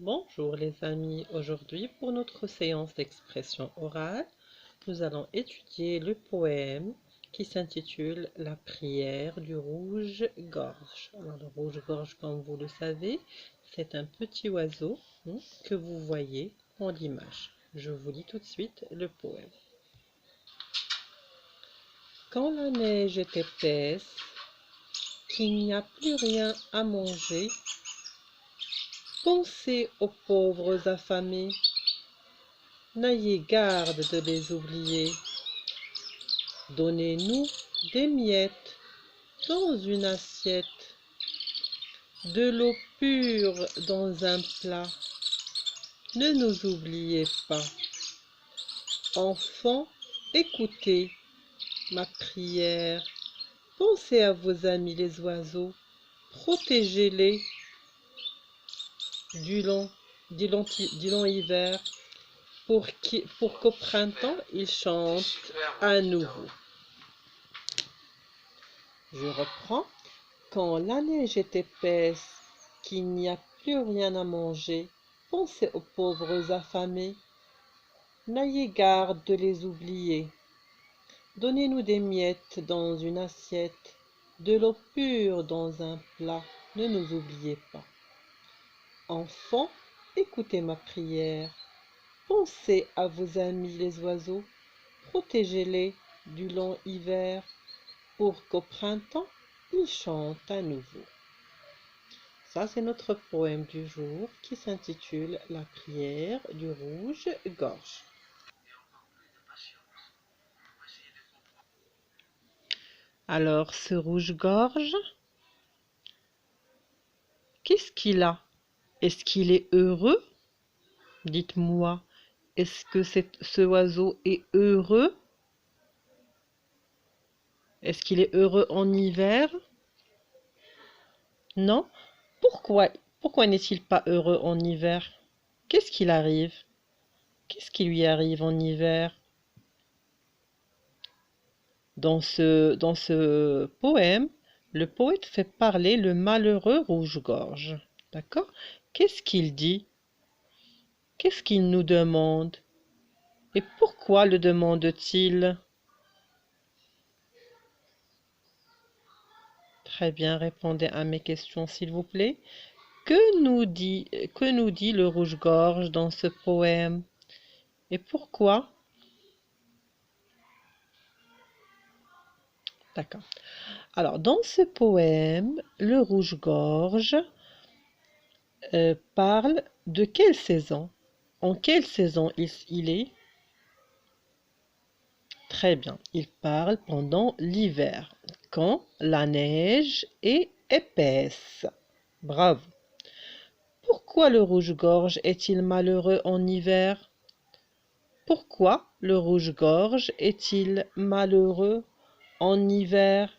Bonjour les amis, aujourd'hui pour notre séance d'expression orale, nous allons étudier le poème qui s'intitule La prière du rouge-gorge. Alors le rouge-gorge, comme vous le savez, c'est un petit oiseau que vous voyez en l'image. Je vous lis tout de suite le poème. Quand la neige est épaisse, qu'il n'y a plus rien à manger, pensez aux pauvres affamés. N'ayez garde de les oublier. Donnez-nous des miettes dans une assiette, de l'eau pure dans un plat. Ne nous oubliez pas. Enfants, écoutez ma prière. Pensez à vos amis les oiseaux. Protégez-les du long hiver pour qu'au printemps, ils chantent à nouveau. Je reprends. Quand la neige est épaisse, qu'il n'y a plus rien à manger, pensez aux pauvres affamés. N'ayez garde de les oublier. Donnez-nous des miettes dans une assiette, de l'eau pure dans un plat. Ne nous oubliez pas. Enfants, écoutez ma prière. Pensez à vos amis les oiseaux. Protégez-les du long hiver pour qu'au printemps, ils chantent à nouveau. Ça, c'est notre poème du jour qui s'intitule La prière du rouge-gorge. Alors, ce rouge-gorge, qu'est-ce qu'il a? Est-ce qu'il est heureux? Dites-moi, est-ce que ce oiseau est heureux? Est-ce qu'il est heureux en hiver? Non? Pourquoi n'est-il pas heureux en hiver? Qu'est-ce qu'il arrive? Qu'est-ce qui lui arrive en hiver? Dans ce poème, le poète fait parler le malheureux rouge-gorge. D'accord? Qu'est-ce qu'il dit? Qu'est-ce qu'il nous demande? Et pourquoi le demande-t-il? Très bien, répondez à mes questions, s'il vous plaît. Que nous dit le rouge-gorge dans ce poème? Et pourquoi? D'accord. Alors, dans ce poème, le rouge-gorge parle de quelle saison? En quelle saison il est? Très bien, il parle pendant l'hiver, quand la neige est épaisse. Bravo. Pourquoi le rouge-gorge est-il malheureux en hiver? Pourquoi le rouge-gorge est-il malheureux en hiver?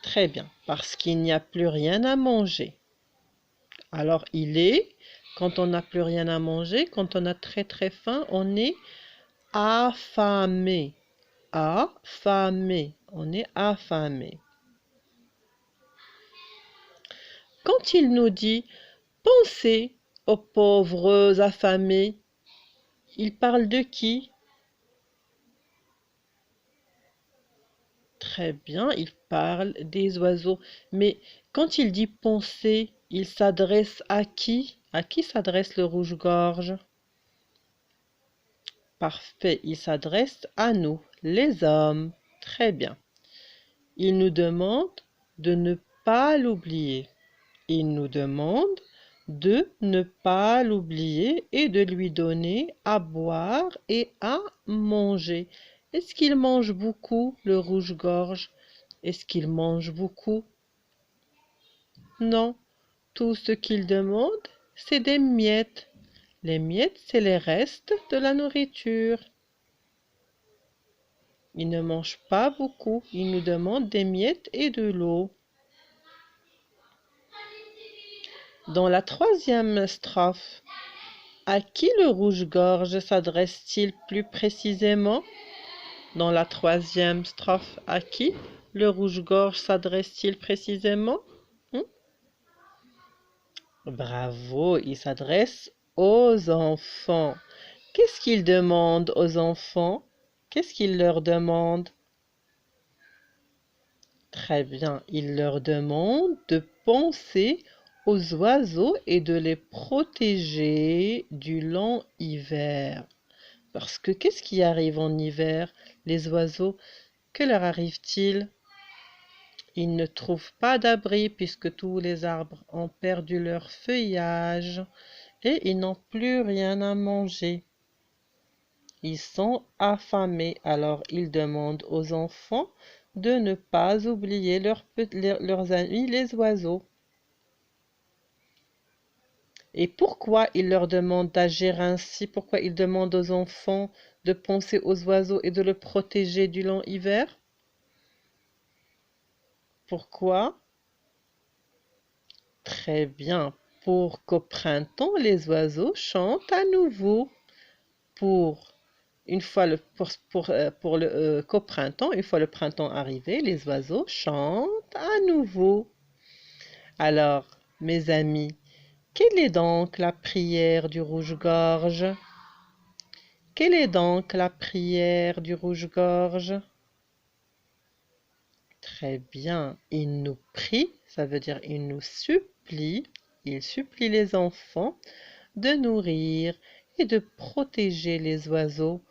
Très bien, parce qu'il n'y a plus rien à manger. Alors quand on n'a plus rien à manger, quand on a très très faim, on est affamé. Affamé. On est affamé. Quand il nous dit pensez aux pauvres affamés, il parle de qui? Très bien, il parle des oiseaux. Mais quand il dit penser, il s'adresse à qui? À qui s'adresse le rouge-gorge? Parfait, il s'adresse à nous, les hommes. Très bien. Il nous demande de ne pas l'oublier. Il nous demande de ne pas l'oublier et de lui donner à boire et à manger. Est-ce qu'il mange beaucoup, le rouge-gorge? Est-ce qu'il mange beaucoup? Non. Tout ce qu'il demande, c'est des miettes. Les miettes, c'est les restes de la nourriture. Il ne mange pas beaucoup. Il nous demande des miettes et de l'eau. Dans la troisième strophe, à qui le rouge-gorge s'adresse-t-il plus précisément? Dans la troisième strophe, à qui le rouge-gorge s'adresse-t-il précisément? Bravo, il s'adresse aux enfants. Qu'est-ce qu'il demande aux enfants? Qu'est-ce qu'il leur demande? Très bien, il leur demande de penser aux oiseaux et de les protéger du long hiver. Parce que qu'est-ce qui arrive en hiver? Les oiseaux, que leur arrive-t-il? Ils ne trouvent pas d'abri puisque tous les arbres ont perdu leur feuillage et ils n'ont plus rien à manger. Ils sont affamés, alors ils demandent aux enfants de ne pas oublier leurs amis les oiseaux. Et pourquoi ils leur demandent d'agir ainsi? Pourquoi ils demandent aux enfants de penser aux oiseaux et de le protéger du long hiver? Pourquoi? Très bien. Pour qu'au printemps, les oiseaux chantent à nouveau. Pour une fois qu'au printemps, une fois le printemps arrivé, les oiseaux chantent à nouveau. Alors, mes amis, quelle est donc la prière du rouge-gorge? Quelle est donc la prière du rouge-gorge? Très bien. Il nous prie, ça veut dire il nous supplie, il supplie les enfants de nourrir et de protéger les oiseaux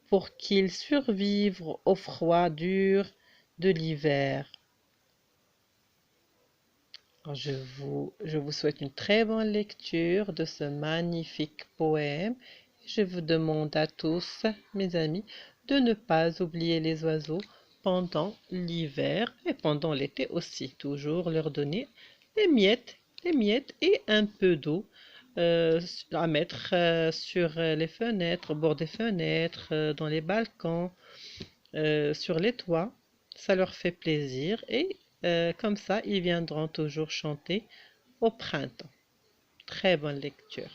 pour qu'ils survivent au froid dur de l'hiver. Je vous souhaite une très bonne lecture de ce magnifique poème. Je vous demande à tous, mes amis, de ne pas oublier les oiseaux pendant l'hiver et pendant l'été aussi. Toujours leur donner les miettes et un peu d'eau à mettre sur les fenêtres, au bord des fenêtres, dans les balcons, sur les toits. Ça leur fait plaisir et comme ça, ils viendront toujours chanter au printemps. Très bonne lecture.